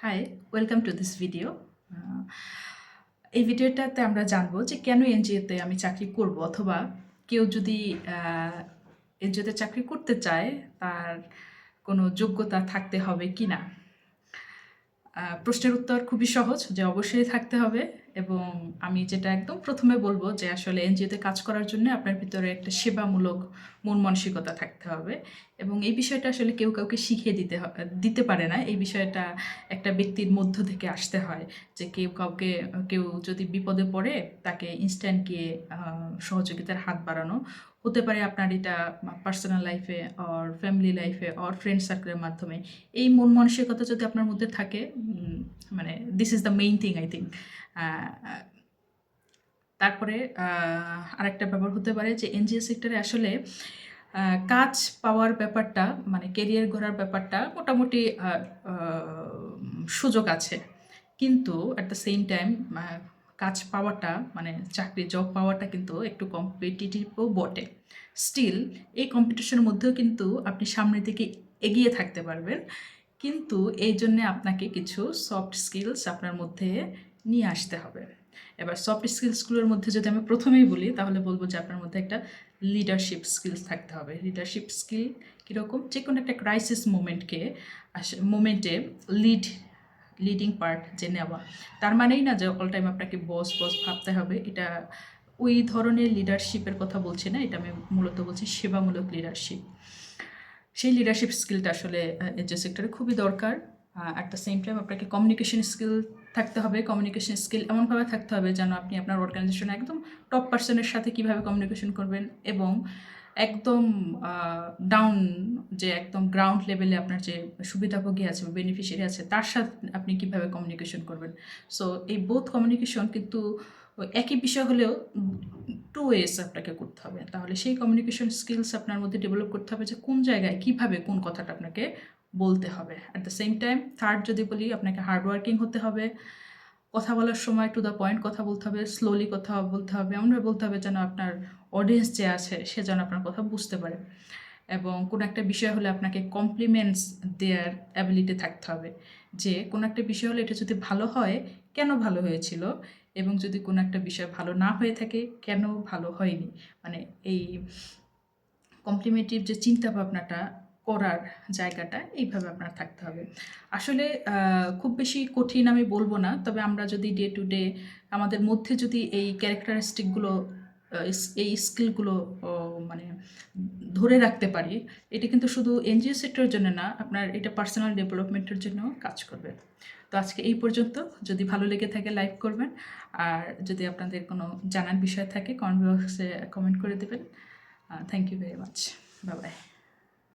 High, welcome to this video. এই ভিডিওটাতে আমরা জানবো যে কেন এনজিওতে আমি চাকরি করব, অথবা কেউ যদি এনজিওতে চাকরি করতে চায় তার কোনো যোগ্যতা থাকতে হবে কি না। প্রশ্নের উত্তর খুবই সহজ, যে অবশ্যই থাকতে হবে। এবং আমি যেটা একদম প্রথমে বলবো যে আসলে এনজিওতে কাজ করার জন্য আপনার ভিতরে একটা সেবামূলক মন মানসিকতা থাকতে হবে। এবং এই বিষয়টা আসলে কেউ কাউকে শিখিয়ে দিতে পারে না। এই বিষয়টা একটা ব্যক্তির মধ্য থেকে আসতে হয়, যে কেউ যদি বিপদে পড়ে তাকে ইনস্ট্যান্ট গিয়ে সহযোগিতার হাত বাড়ানো। হতে পারে আপনার এটা পার্সোনাল লাইফে অর ফ্যামিলি লাইফে অর ফ্রেন্ড সার্কেলের মাধ্যমে। এই মন মানসিকতা যদি আপনার মধ্যে থাকে, মানে this is the main thing I think. তারপরে আরেকটা ব্যাপার হতে পারে যে এনজিও সেক্টরে আসলে কাজ পাওয়ার ব্যাপারটা, মানে কেরিয়ার গড়ার ব্যাপারটা মোটামুটি সুযোগ আছে, কিন্তু অ্যাট দ্য সেম টাইম কাজ পাওয়াটা, মানে চাকরি জব পাওয়াটা কিন্তু একটু কম্পিটিটিভও বটে। স্টিল এই কম্পিটিশনের মধ্যেও কিন্তু আপনি সামনের দিকে এগিয়ে থাকতে পারবেন, কিন্তু এই জন্যে আপনাকে কিছু সফট স্কিলস আপনার মধ্যে নিয়ে আসতে হবে। এবার সফট স্কিলসগুলোর মধ্যে যদি আমি প্রথমেই বলি, তাহলে বলবো যে আপনার মধ্যে একটা লিডারশিপ স্কিলস থাকতে হবে। লিডারশিপ স্কিল কীরকম? যে কোনো একটা ক্রাইসিস মোমেন্টে লিডিং পার্ট যে নেওয়া, তার মানেই না যে অল টাইম আপনাকে বস ভাবতে হবে। এটা ওই ধরনের লিডারশিপের কথা বলছি না, এটা আমি মূলত বলছি সেবামূলক লিডারশিপ। সেই লিডারশিপ স্কিলটা আসলে এনজিও সেক্টরে খুবই দরকার। অ্যাট দ্য সেম টাইম আপনাকে কমিউনিকেশন স্কিল থাকতে হবে। কমিউনিকেশন স্কিল এমনভাবে থাকতে হবে যেন আপনি আপনার অর্গানাইজেশনে একদম টপ পার্সনের সাথে কীভাবে কমিউনিকেশন করবেন, এবং একদম ডাউন, যে একদম গ্রাউন্ড লেভেলে আপনার যে সুবিধাভোগী আছে বা বেনিফিশিয়ারি আছে তার সাথে আপনি কীভাবে কমিউনিকেশন করবেন। সো এই বোথ কমিউনিকেশন কিন্তু একই বিষয় হলেও টু ওয়েস আপনাকে করতে হবে। তাহলে সেই কমিউনিকেশন স্কিলস আপনার মধ্যে ডেভেলপ করতে হবে, যে কোন জায়গায় কীভাবে কোন কথাটা আপনাকে বলতে হবে। At the same time third যদি বলি, আপনাকে হার্ডওয়ার্কিং হতে হবে। কথা বলার সময় টু দ্য পয়েন্ট কথা বলতে হবে, স্লোলি কথা বলতে হবে, এমনভাবে বলতে হবে যেন আপনার অডিয়েন্স যে আছে সে যেন আপনার কথা বুঝতে পারে। এবং কোনো একটা বিষয় হলে আপনাকে কমপ্লিমেন্টস দেওয়ার অ্যাবিলিটি থাকতে হবে, যে কোনো একটা বিষয় হলে এটা যদি ভালো হয় কেন ভালো হয়েছিল, এবং যদি কোনো একটা বিষয় ভালো না হয়ে থাকে কেন ভালো হয়নি। মানে এই কমপ্লিমেন্টিভ যে চিন্তা ভাবনাটা করার জায়গাটা এইভাবে আপনার থাকতে হবে। আসলে খুব বেশি কঠিন আমি বলবো না, তবে আমরা যদি ডে টু ডে আমাদের মধ্যে যদি এই ক্যারেক্টারিস্টিকগুলো, এই স্কিলগুলো মানে ধরে রাখতে পারি, এটা কিন্তু শুধু এনজিও সেক্টরের জন্য না, আপনার এটা পার্সোনাল ডেভেলপমেন্টের জন্য কাজ করবে। তো আজকে এই পর্যন্ত। যদি ভালো লেগে থাকে লাইক করবেন, আর যদি আপনাদের কোনো জানার বিষয় থাকে কমেন্ট বক্সে কমেন্ট করে দেবেন। Thank you very much. Bye bye.